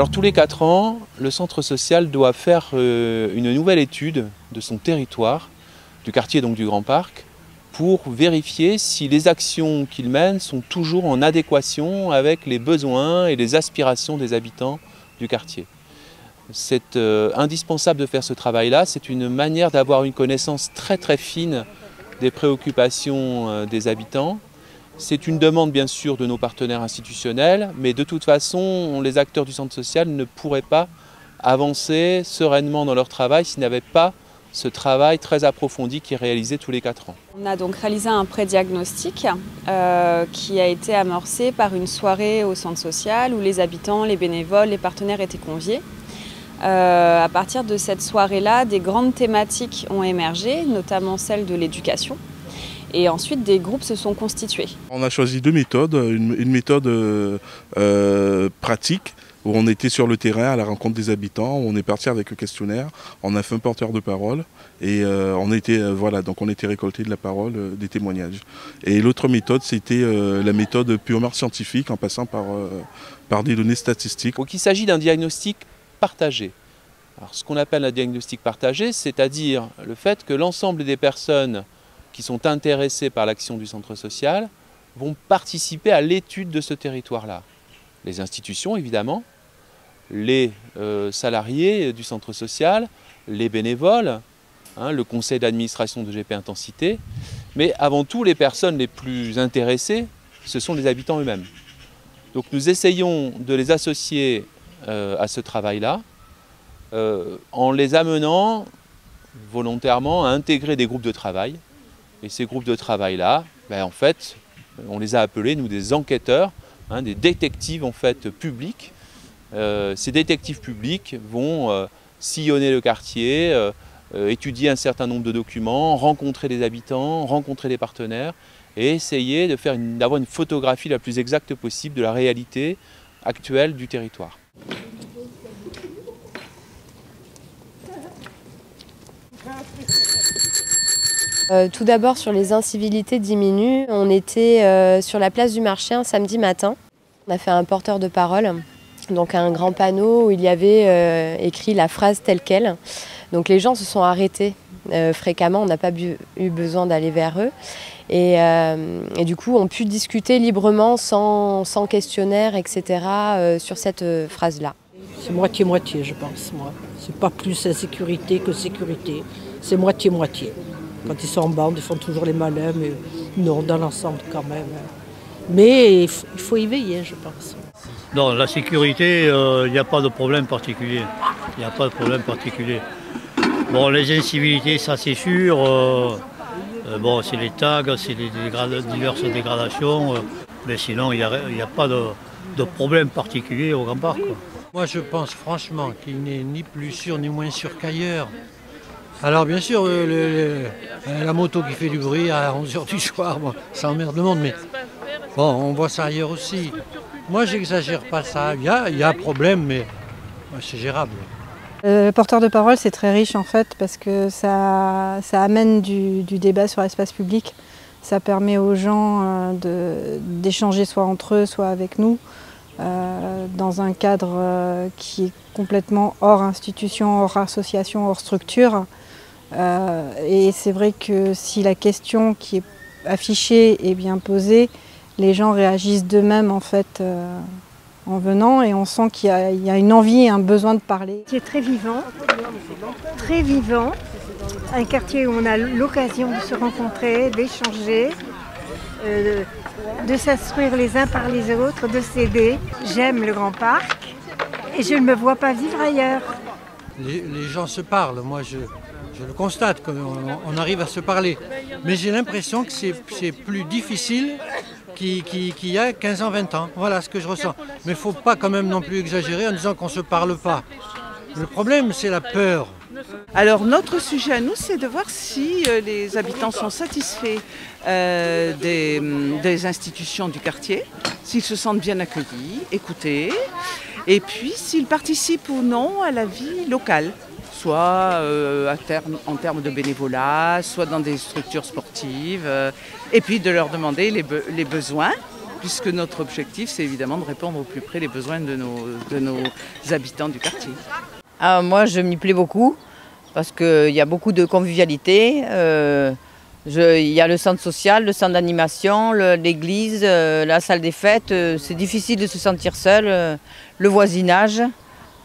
Alors tous les 4 ans, le centre social doit faire une nouvelle étude de son territoire, du quartier donc du Grand Parc, pour vérifier si les actions qu'il mène sont toujours en adéquation avec les besoins et les aspirations des habitants du quartier. C'est indispensable de faire ce travail-là, c'est une manière d'avoir une connaissance très très fine des préoccupations des habitants. C'est une demande bien sûr de nos partenaires institutionnels, mais de toute façon, les acteurs du centre social ne pourraient pas avancer sereinement dans leur travail s'ils n'avaient pas ce travail très approfondi qui est réalisé tous les 4 ans. On a donc réalisé un pré-diagnostic qui a été amorcé par une soirée au centre social où les habitants, les bénévoles, les partenaires étaient conviés. À partir de cette soirée-là, des grandes thématiques ont émergé, notamment celle de l'éducation. Et ensuite, des groupes se sont constitués. On a choisi 2 méthodes. Une méthode pratique, où on était sur le terrain à la rencontre des habitants, où on est parti avec le questionnaire, on a fait un porteur de parole et on était récolté de la parole, des témoignages. Et l'autre méthode, c'était la méthode purement scientifique, en passant par des données statistiques. Donc il s'agit d'un diagnostic partagé. Alors, ce qu'on appelle un diagnostic partagé, c'est-à-dire le fait que l'ensemble des personnes qui sont intéressés par l'action du centre social vont participer à l'étude de ce territoire-là. Les institutions, évidemment, les salariés du centre social, les bénévoles, le conseil d'administration de GP Intensité, mais avant tout, les personnes les plus intéressées, ce sont les habitants eux-mêmes. Donc nous essayons de les associer à ce travail-là, en les amenant volontairement à intégrer des groupes de travail. Et ces groupes de travail-là, en fait, on les a appelés, nous, des enquêteurs, des détectives en fait, publics. Ces détectives publics vont sillonner le quartier, étudier un certain nombre de documents, rencontrer les habitants, rencontrer les partenaires et essayer d'avoir une photographie la plus exacte possible de la réalité actuelle du territoire. Tout d'abord sur les incivilités diminuent, on était sur la place du marché un samedi matin. On a fait un porteur de parole, donc un grand panneau où il y avait écrit la phrase telle quelle. Donc les gens se sont arrêtés fréquemment, on n'a pas eu besoin d'aller vers eux. Et du coup, on pu discuter librement, sans questionnaire, etc. Sur cette phrase-là. C'est moitié-moitié, je pense, moi. C'est pas plus insécurité que sécurité. C'est moitié-moitié. Quand ils sont en bande, ils font toujours les malins, mais non, dans l'ensemble quand même. Mais il faut y veiller, je pense. Non, la sécurité, il n'y a pas de problème particulier. Il n'y a pas de problème particulier. Bon, les incivilités, ça c'est sûr. Bon, c'est les tags, c'est les diverses dégradations. Mais sinon, il n'y a pas de problème particulier au Grand Parc, quoi. Moi, je pense franchement qu'il n'est ni plus sûr ni moins sûr qu'ailleurs. Alors bien sûr, la moto qui fait du bruit à 11h du soir, bon, ça emmerde le monde, mais bon, on voit ça ailleurs aussi. Moi, j'exagère pas ça. Il y a problème, mais c'est gérable. Le porteur de parole, c'est très riche en fait, parce que ça amène du débat sur l'espace public. Ça permet aux gens d'échanger soit entre eux, soit avec nous, dans un cadre qui est complètement hors institution, hors association, hors structure. Et c'est vrai que si la question qui est affichée est bien posée, les gens réagissent d'eux-mêmes en fait en venant, et on sent qu'il y a une envie et un besoin de parler. C'est très vivant, un quartier où on a l'occasion de se rencontrer, d'échanger, de s'instruire les uns par les autres, de s'aider. J'aime le Grand Parc et je ne me vois pas vivre ailleurs. Les gens se parlent, moi je le constate, qu'on arrive à se parler. Mais j'ai l'impression que c'est plus difficile qu'il y a 15 ans, 20 ans. Voilà ce que je ressens. Mais il ne faut pas quand même non plus exagérer en disant qu'on ne se parle pas. Le problème, c'est la peur. Alors notre sujet à nous, c'est de voir si les habitants sont satisfaits des institutions du quartier, s'ils se sentent bien accueillis, écoutés, et puis s'ils participent ou non à la vie locale, soit en termes de bénévolat, soit dans des structures sportives, et puis de leur demander les besoins puisque notre objectif, c'est évidemment de répondre au plus près les besoins de nos habitants du quartier. Ah, moi, je m'y plais beaucoup, parce qu'il y a beaucoup de convivialité. Il y a le centre social, le centre d'animation, l'église, la salle des fêtes. C'est difficile de se sentir seul. Le voisinage.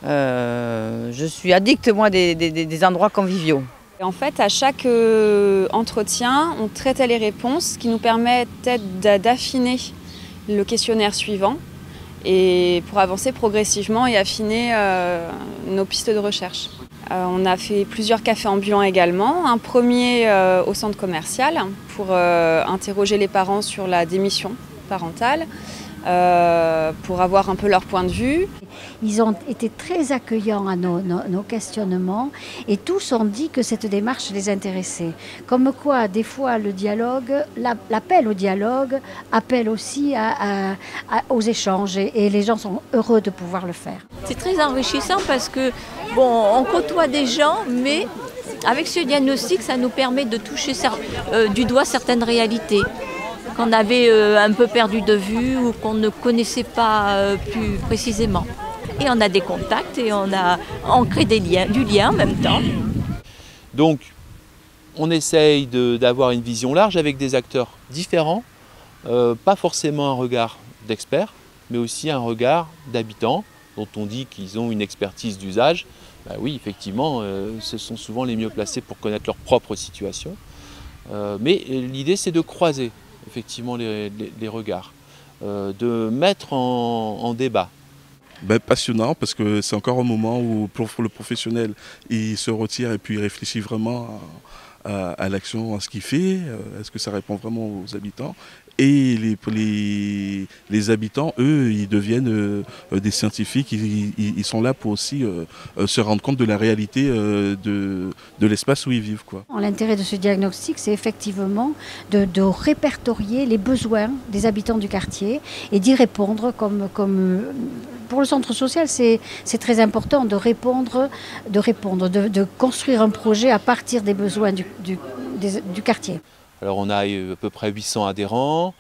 Je suis addict, moi, des endroits conviviaux. Et en fait, à chaque entretien, on traitait les réponses, ce qui nous permettait d'affiner le questionnaire suivant et pour avancer progressivement et affiner nos pistes de recherche. On a fait plusieurs cafés ambulants également. Un premier au centre commercial pour interroger les parents sur la démission parentale, pour avoir un peu leur point de vue. Ils ont été très accueillants à nos questionnements et tous ont dit que cette démarche les intéressait. Comme quoi, des fois, le dialogue, l'appel au dialogue appelle aussi aux échanges et les gens sont heureux de pouvoir le faire. C'est très enrichissant parce que, bon, on côtoie des gens, mais avec ce diagnostic, ça nous permet de toucher du doigt certaines réalités qu'on avait un peu perdu de vue ou qu'on ne connaissait pas plus précisément. Et on a des contacts et on crée du lien en même temps. Donc, on essaye d'avoir une vision large avec des acteurs différents, pas forcément un regard d'experts, mais aussi un regard d'habitants, dont on dit qu'ils ont une expertise d'usage. Ben oui, effectivement, ce sont souvent les mieux placés pour connaître leur propre situation. Mais l'idée, c'est de croiser effectivement les regards, de mettre en débat. Ben, passionnant, parce que c'est encore un moment où le professionnel il se retire et puis il réfléchit vraiment à l'action, à ce qu'il fait, est-ce que ça répond vraiment aux habitants. Et les habitants, eux, ils deviennent des scientifiques, ils sont là pour aussi se rendre compte de la réalité de l'espace où ils vivent, quoi. L'intérêt de ce diagnostic, c'est effectivement de répertorier les besoins des habitants du quartier et d'y répondre comme pour le centre social, c'est très important de construire un projet à partir des besoins du quartier. Alors on a à peu près 800 adhérents,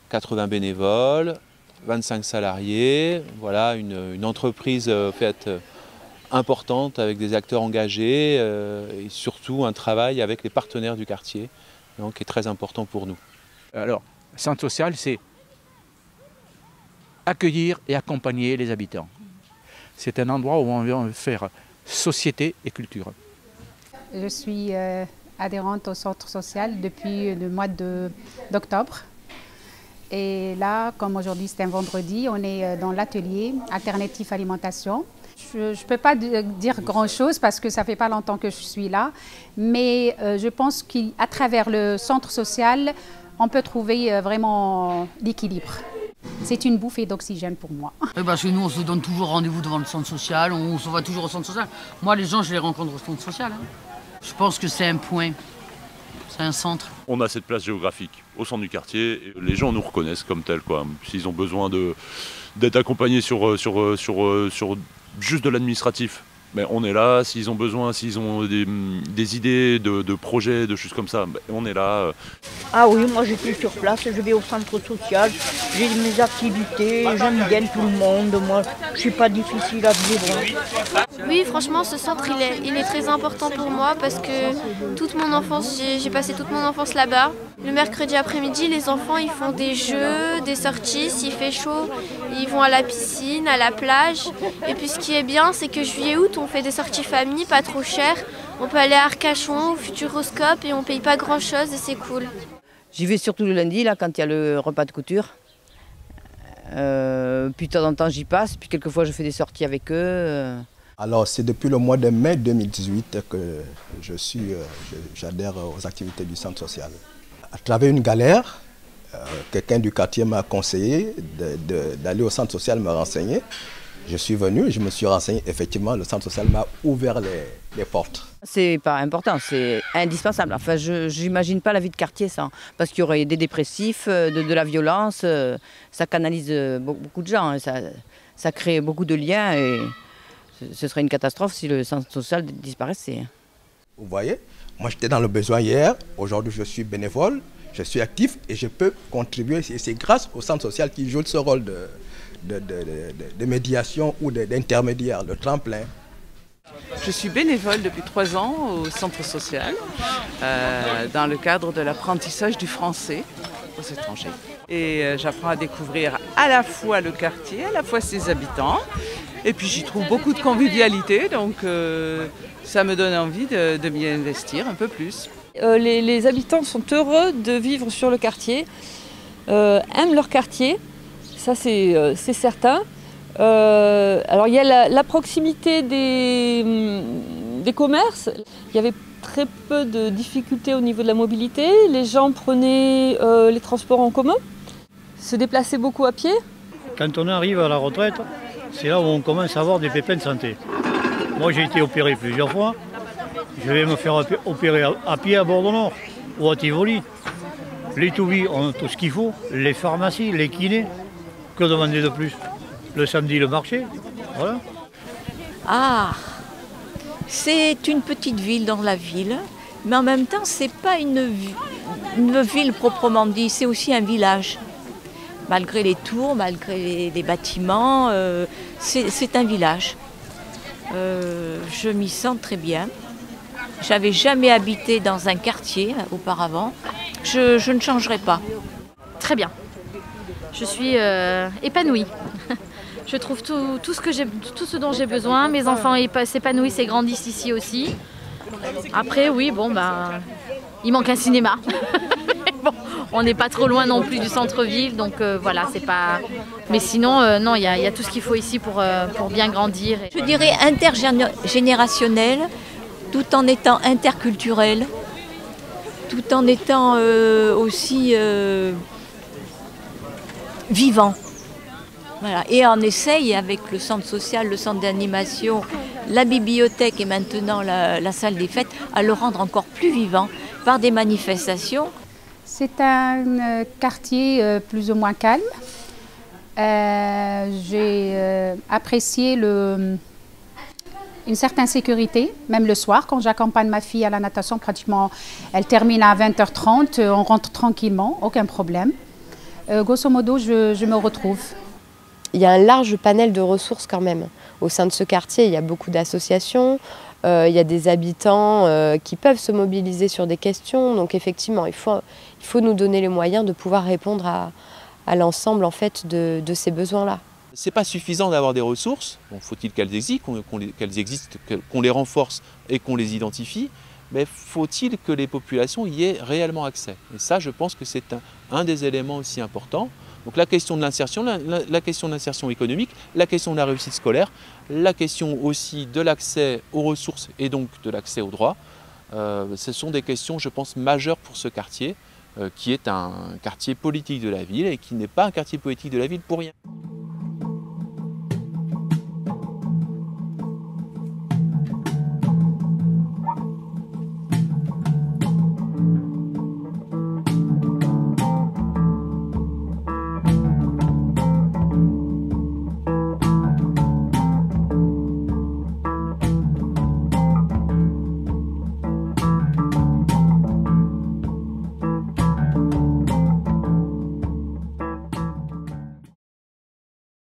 80 bénévoles, 25 salariés, voilà une entreprise faite importante avec des acteurs engagés et surtout un travail avec les partenaires du quartier, donc qui est très important pour nous. Alors, centre social, c'est accueillir et accompagner les habitants. C'est un endroit où on veut faire société et culture. Je suis adhérente au centre social depuis le mois d'octobre. Et là, comme aujourd'hui c'est un vendredi, on est dans l'atelier Alternative Alimentation. Je ne peux pas dire grand-chose parce que ça ne fait pas longtemps que je suis là, mais je pense qu'à travers le centre social, on peut trouver vraiment l'équilibre. C'est une bouffée d'oxygène pour moi. Parce que nous, on se donne toujours rendez-vous devant le centre social, on se voit toujours au centre social. Moi, les gens, je les rencontre au centre social. Je pense que c'est un point, c'est un centre. On a cette place géographique au centre du quartier, et les gens nous reconnaissent comme tels, quoi. S'ils ont besoin d'être accompagnés sur juste de l'administratif, ben on est là. S'ils ont besoin, s'ils ont des idées de projets, de choses comme ça, ben on est là. Ah oui, moi j'étais sur place, je vais au centre social, j'ai mes activités, j'aime bien tout le monde, moi je suis pas difficile à vivre. Oui, franchement ce centre il est très important pour moi parce que toute mon enfance, j'ai passé toute mon enfance là-bas. Le mercredi après-midi, les enfants ils font des jeux, des sorties, s'il fait chaud, ils vont à la piscine, à la plage. Et puis ce qui est bien, c'est que juillet-août, on fait des sorties famille, pas trop chères. On peut aller à Arcachon, au Futuroscope et on paye pas grand-chose et c'est cool. J'y vais surtout le lundi, là, quand il y a le repas de couture. Puis de temps en temps, j'y passe. Puis quelquefois, je fais des sorties avec eux. Alors, c'est depuis le mois de mai 2018 que j'adhère aux activités du centre social. À travers une galère, quelqu'un du quartier m'a conseillé d'aller au centre social me renseigner. Je suis venu, je me suis renseigné. Effectivement, le centre social m'a ouvert les portes. C'est pas important, c'est indispensable. Enfin, je n'imagine pas la vie de quartier sans. Parce qu'il y aurait des dépressifs, de la violence, ça canalise beaucoup de gens, ça crée beaucoup de liens et ce serait une catastrophe si le centre social disparaissait. Vous voyez, moi j'étais dans le besoin hier, aujourd'hui je suis bénévole, je suis actif et je peux contribuer. Et c'est grâce au centre social qui joue ce rôle de médiation ou d'intermédiaire, de tremplin. Je suis bénévole depuis 3 ans au centre social dans le cadre de l'apprentissage du français aux étrangers. Et j'apprends à découvrir à la fois le quartier, à la fois ses habitants. Et puis j'y trouve beaucoup de convivialité, donc ça me donne envie de m'y investir un peu plus. Les habitants sont heureux de vivre sur le quartier, aiment leur quartier, ça c'est certain. Alors il y a la proximité des commerces. Il y avait très peu de difficultés au niveau de la mobilité. Les gens prenaient les transports en commun, se déplaçaient beaucoup à pied. Quand on arrive à la retraite, c'est là où on commence à avoir des pépins de santé. Moi j'ai été opéré plusieurs fois. Je vais me faire opérer à pied à Bordeaux-Nord ou à Tivoli. Les Touvis ont tout ce qu'il faut, les pharmacies, les kinés. Que demander de plus? Le samedi, le marché, voilà. Ah, c'est une petite ville dans la ville, mais en même temps, c'est pas une ville proprement dit, c'est aussi un village. Malgré les tours, malgré les bâtiments, c'est un village. Je m'y sens très bien. J'avais jamais habité dans un quartier auparavant. Je ne changerai pas. Très bien. Je suis épanouie. Je trouve tout ce dont j'ai besoin. Mes enfants s'épanouissent et grandissent ici aussi. Après, oui, bon, il manque un cinéma. Bon, on n'est pas trop loin non plus du centre-ville, donc voilà, c'est pas... Mais sinon, non, il y a tout ce qu'il faut ici pour bien grandir. Je dirais intergénérationnel, tout en étant interculturel, tout en étant aussi vivant. Voilà. Et on essaye avec le centre social, le centre d'animation, la bibliothèque et maintenant la salle des fêtes à le rendre encore plus vivant par des manifestations. C'est un quartier plus ou moins calme. J'ai apprécié une certaine sécurité, même le soir, quand j'accompagne ma fille à la natation, pratiquement, elle termine à 20h30, on rentre tranquillement, aucun problème. Grosso modo, je me retrouve. Il y a un large panel de ressources quand même. Au sein de ce quartier, il y a beaucoup d'associations, il y a des habitants qui peuvent se mobiliser sur des questions. Donc effectivement, il faut nous donner les moyens de pouvoir répondre à l'ensemble en fait, de ces besoins-là. Ce n'est pas suffisant d'avoir des ressources, bon, faut-il qu'elles existent, qu'on les renforce et qu'on les identifie, mais faut-il que les populations y aient réellement accès. Et ça, je pense que c'est un des éléments aussi importants. Donc la question de l'insertion, la question de l'insertion économique, la question de la réussite scolaire, la question aussi de l'accès aux ressources et donc de l'accès aux droits, ce sont des questions, je pense, majeures pour ce quartier, qui est un quartier politique de la ville et qui n'est pas un quartier politique de la ville pour rien.